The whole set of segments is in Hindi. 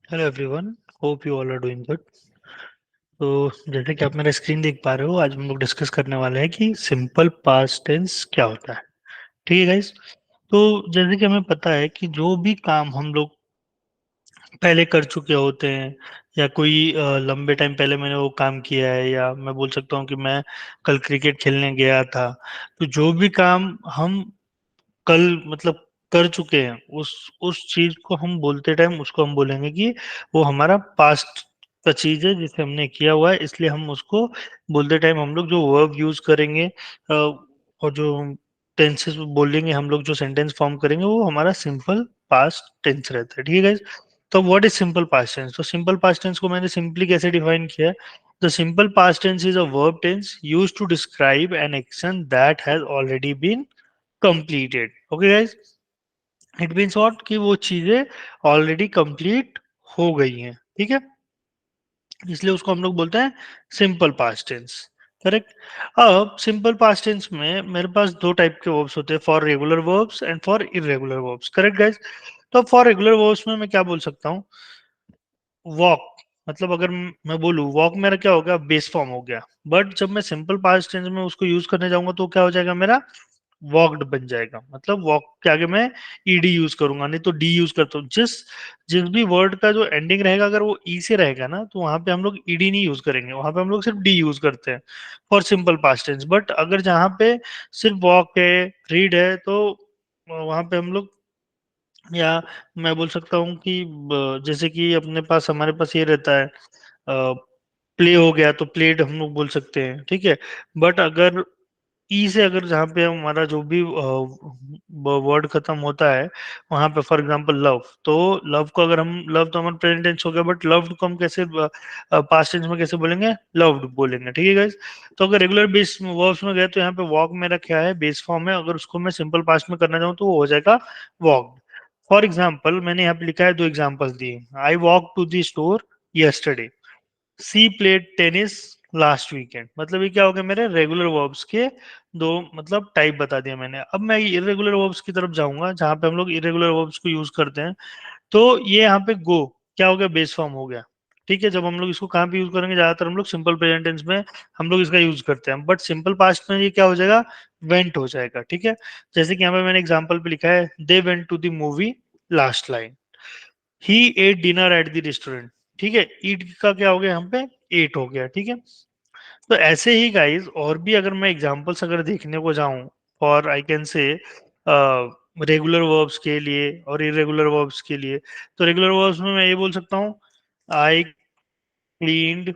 Hello everyone, hope you all are doing good. तो जैसे कि आप मेरा स्क्रीन देख पा रहे हो, आज हम लोग डिस्कस करने वाले हैं कि सिंपल पास्ट टेंस क्या होता है। ठीक है गाइस। तो जैसे कि हमें पता है कि जो भी काम हम लोग पहले कर चुके होते हैं या कोई लंबे टाइम पहले मैंने वो काम किया है, या मैं बोल सकता हूँ कि मैं कल क्रिकेट खेलने गया था। तो जो भी काम हम कल मतलब कर चुके हैं, उस चीज को हम बोलते टाइम उसको हम बोलेंगे कि वो हमारा पास्ट का चीज है जिसे हमने किया हुआ है, इसलिए हम उसको बोलते टाइम हम लोग जो वर्ब यूज करेंगे और जो टेंसेस बोलेंगे, हम लोग जो सेंटेंस फॉर्म करेंगे वो हमारा सिंपल पास्ट टेंस रहता है। ठीक है guys? तो what is simple past tense? तो सिंपल पास्ट टेंस को मैंने सिंपली कैसे डिफाइन किया है? The simple past tense is a verb tense used to describe an action that has already been completed. Okay guys, it means what कि वो चीजें ऑलरेडी कंप्लीट हो गई हैं। ठीक है, इसलिए उसको हम लोग बोलते हैं सिंपल पास्ट टेंस। करेक्ट। अब सिंपल पास्ट टेंस में मेरे पास दो टाइप के वर्ब्स होते हैं, for regular verbs and for irregular verbs. Correct guys. तो फॉर रेगुलर वर्ब्स में मैं क्या बोल सकता हूँ? वॉक, मतलब अगर मैं बोलूँ वॉक, मेरा क्या हो गया? बेस फॉर्म हो गया। बट जब मैं सिंपल पास्ट टेंस में उसको यूज करने जाऊंगा तो क्या हो जाएगा? मेरा वॉकड बन जाएगा। मतलब वॉक के आगे मैं ईडी यूज करूंगा, नहीं तो डी यूज करता हूँ। जिस जिस भी वर्ड का जो एंडिंग रहेगा, अगर वो ई से रहेगा ना, तो वहां पे हम लोग ईडी नहीं यूज करेंगे, वहां पे हम लोग सिर्फ डी यूज करते हैं for simple past tense. But अगर जहाँ पे सिर्फ वॉक है, रीड है, तो वहां पे हम लोग, या मैं बोल सकता हूँ कि जैसे कि अपने पास हमारे पास ये रहता है, प्ले हो गया तो प्लेड हम लोग बोल सकते हैं। ठीक है। बट अगर ई से, अगर जहाँ पे हमारा जो भी वर्ड खत्म होता है, वहां पे फॉर एग्जांपल लव, तो लव को अगर हम, लव तो हमारा प्रेजेंट टेंस हो गया, बट लव्ड को हम कैसे पास्ट टेंस में कैसे बोलेंगे? लव्ड बोलेंगे। ठीक है गाइस। तो अगर रेगुलर बेस वर्ब्स में गए तो यहाँ पे वॉक मेरा क्या है? बेस फॉर्म है। अगर उसको मैं सिंपल पास्ट में करना चाहूँ तो वो हो जाएगा वॉक। फॉर एग्जाम्पल मैंने यहाँ पे लिखा है, दो एग्जाम्पल दिए। I walk to the store yesterday, she played tennis last weekend. मतलब ये क्या हो गया? मेरे रेगुलर वर्ब्स के दो मतलब टाइप बता दिया मैंने। अब मैं इरेगुलर वर्ब्स की तरफ जाऊंगा, जहां पे हम लोग इरेगुलर वर्ब्स को यूज करते हैं। तो ये यहाँ पे गो क्या हो गया? बेस फॉर्म हो गया। ठीक है। जब हम लोग इसको कहाँ पे यूज करेंगे? ज्यादातर हम लोग सिंपल प्रेजेंट टेंस में हम लोग इसका यूज करते हैं। बट सिंपल पास्ट में ये क्या हो जाएगा? वेंट हो जाएगा। ठीक है। जैसे कि यहाँ पे मैंने एग्जाम्पल पे लिखा है, they went to the movie, last line. He ate dinner at the restaurant. ठीक है, ईट का क्या हो गया यहाँ पे? एट हो गया। ठीक है। तो ऐसे ही गाइस, और भी अगर मैं एग्जांपल्स अगर देखने को जाऊं, और I can say regular verbs के लिए और इरेगुलर वर्ब्स के लिए, तो रेगुलर वर्ब्स में मैं ये बोल सकता हूँ, I cleaned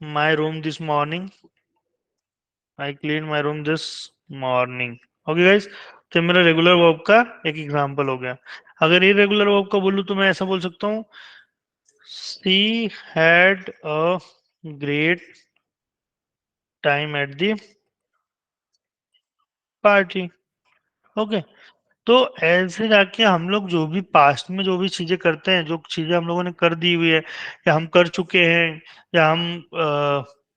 my room this morning, I clean my room this morning. Okay guys. तो मेरा रेगुलर वर्ब का एक एग्जांपल हो गया। अगर इरेगुलर वर्ब का बोलूँ तो मैं ऐसा बोल सकता हूँ, she had a great time at the party. Okay. तो ऐसे जाके हम लोग जो भी पास्ट में जो भी चीजें करते हैं, जो चीजें हम लोगों ने कर दी हुई है, या हम कर चुके हैं, या हम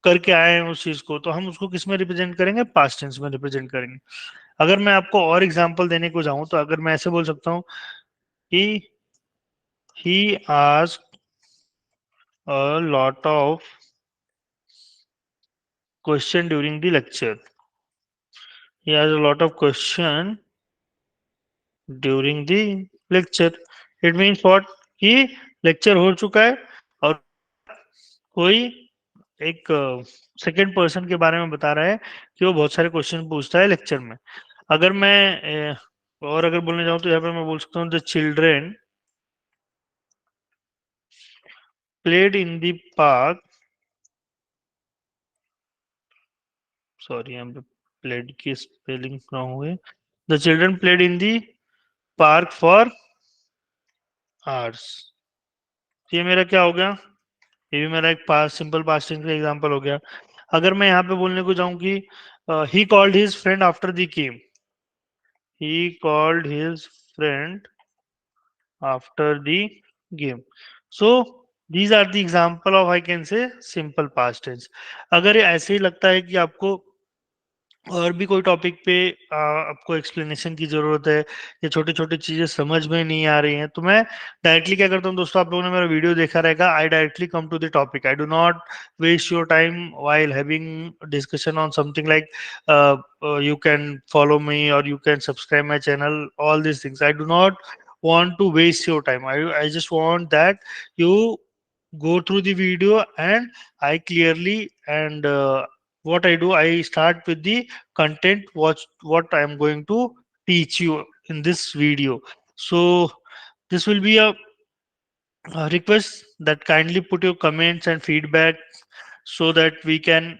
करके आए हैं उस चीज को, तो हम उसको किस में रिप्रेजेंट करेंगे? पास्ट टेंस में रिप्रेजेंट करेंगे। अगर मैं आपको और एग्जांपल देने को जाऊं, तो अगर मैं ऐसे बोल सकता हूँ कि he asked a lot of question during the lecture, he has a lot of question during the lecture. It means what कि लेक्चर हो चुका है, और कोई एक सेकंड पर्सन के बारे में बता रहा है कि वो बहुत सारे क्वेश्चन पूछता है लेक्चर में। अगर मैं और अगर बोलने जाऊं तो यहाँ पे मैं बोल सकता हूँ, the children played in the park, sorry यहाँ पे प्लेड की स्पेलिंग रॉन्ग हुई, the children played in the park for hours. ये मेरा क्या हो गया? ये भी मेरा एक पास सिंपल पास्ट टेंस का एग्जांपल हो गया। अगर मैं यहाँ पे बोलने को जाऊं कि he called his friend after the game, he called his friend after the game. So these are the example of, I can say, simple past tense. अगर ये ऐसे ही लगता है कि आपको और भी कोई टॉपिक पे आपको एक्सप्लेनेशन की ज़रूरत है, या छोटी-छोटी चीज़ें समझ में नहीं आ रही हैं, तो मैं डायरेक्टली क्या करता हूँ दोस्तों, आप लोगों ने मेरा वीडियो देखा रहेगा, I directly come to the topic. I do not waste your time while having discussion on something like you can follow me or you can subscribe my channel, all these things. I do not want to waste your time. I just want that you go through the video, and I clearly, and what I do, I start with the content, what I am going to teach you in this video. So this will be a request that kindly put your comments and feedback, so that we can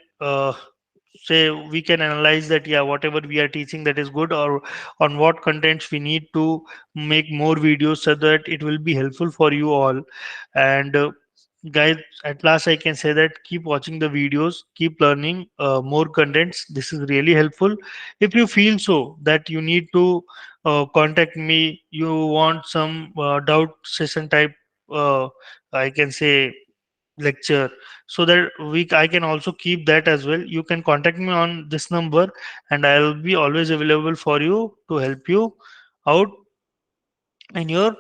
say, we can analyze that, yeah, whatever we are teaching, that is good, or on what contents we need to make more videos, so that it will be helpful for you all. And guys, at last I can say that keep watching the videos, keep learning more contents. This is really helpful. If you feel so that you need to contact me, you want some doubt session type, uh, I can say, lecture, so that I can also keep that as well. You can contact me on this number, and I'll be always available for you to help you out in your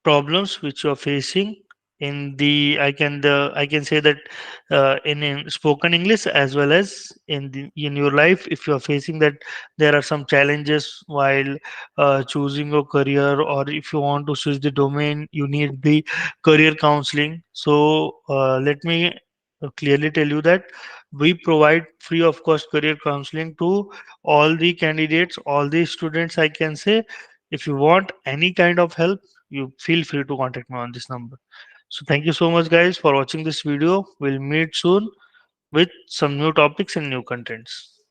problems which you are facing in the, I can say that in spoken English, as well as in your life. If you are facing that there are some challenges while choosing your career, or if you want to switch the domain, you need the career counseling. So let me clearly tell you that we provide free of cost career counseling to all the candidates, all the students, I can say. If you want any kind of help, you feel free to contact me on this number. So thank you so much guys for watching this video. We'll meet soon with some new topics and new contents.